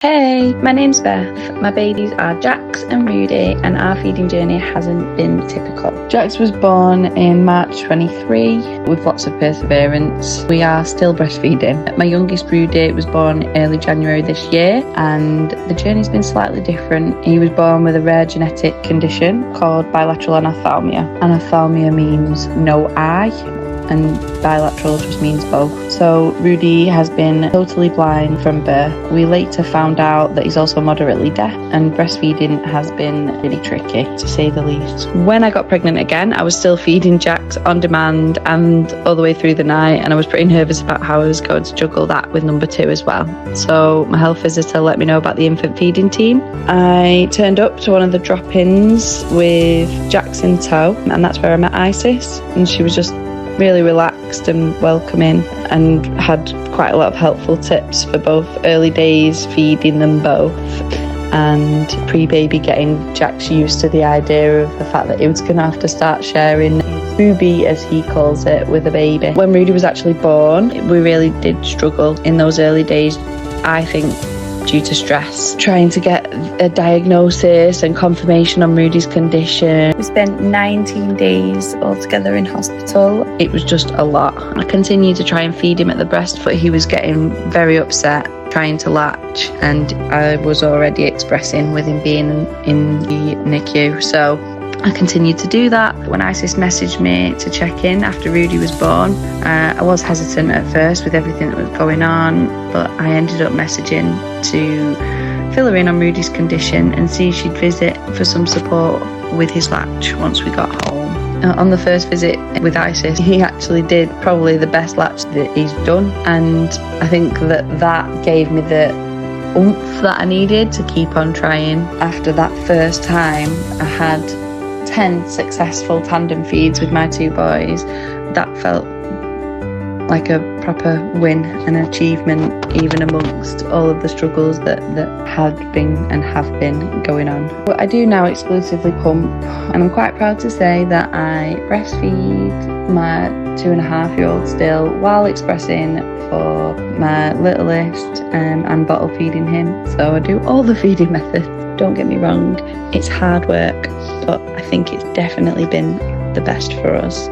Hey, my name's Beth. My babies are Jax and Rudy, and our feeding journey hasn't been typical. Jax was born in March 23 with lots of perseverance. We are still breastfeeding. My youngest Rudy was born early January this year, and the journey's been slightly different. He was born with a rare genetic condition called bilateral anophthalmia. Anophthalmia means no eye, and bilateral just means both. So Rudy has been totally blind from birth. We later found out that he's also moderately deaf, and breastfeeding has been really tricky, to say the least. When I got pregnant again, I was still feeding Jax on demand and all the way through the night, and I was pretty nervous about how I was going to juggle that with number 2 as well. So my health visitor let me know about the infant feeding team. I turned up to one of the drop-ins with Jax in tow, and that's where I met Isis, and she was just really relaxed and welcoming, and had quite a lot of helpful tips for both early days feeding them both and pre-baby getting Jax used to the idea of the fact that he was going to have to start sharing booby, as he calls it, with a baby. When Rudy was actually born, we really did struggle in those early days, I think, due to stress, trying to get a diagnosis and confirmation on Rudy's condition. We spent 19 days altogether in hospital. It was just a lot. I continued to try and feed him at the breast, but he was getting very upset trying to latch, and I was already expressing with him being in the NICU, so I continued to do that. When Isis messaged me to check in after Rudy was born, I was hesitant at first with everything that was going on, but I ended up messaging to fill her in on Rudy's condition and see if she'd visit for some support with his latch once we got home. On the first visit with Isis, he actually did probably the best latch that he's done, and I think that gave me the oomph that I needed to keep on trying. After that first time, I had 10 successful tandem feeds with my 2 boys. That felt like a proper win and achievement, even amongst all of the struggles that had been and have been going on. But I do now exclusively pump, and I'm quite proud to say that I breastfeed my 2.5-year-old still while expressing for my littlest, and bottle feeding him. So I do all the feeding methods. Don't get me wrong, it's hard work, but I think it's definitely been the best for us.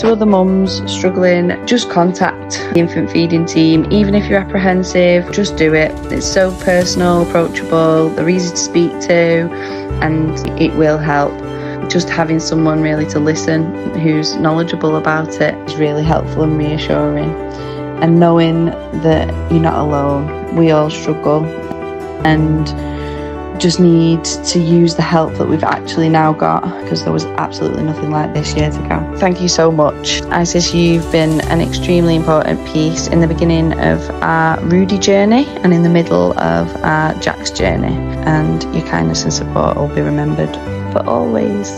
To other mums struggling, just contact the infant feeding team. Even if you're apprehensive, just do it. It's so personal, approachable, they're easy to speak to, and it will help. Just having someone really to listen who's knowledgeable about it is really helpful and reassuring. And knowing that you're not alone, we all struggle, and just need to use the help that we've actually now got, because there was absolutely nothing like this years ago. Thank you so much, Isis. You've been an extremely important piece in the beginning of our Rudy journey and in the middle of our Jax journey, and your kindness and support will be remembered for always.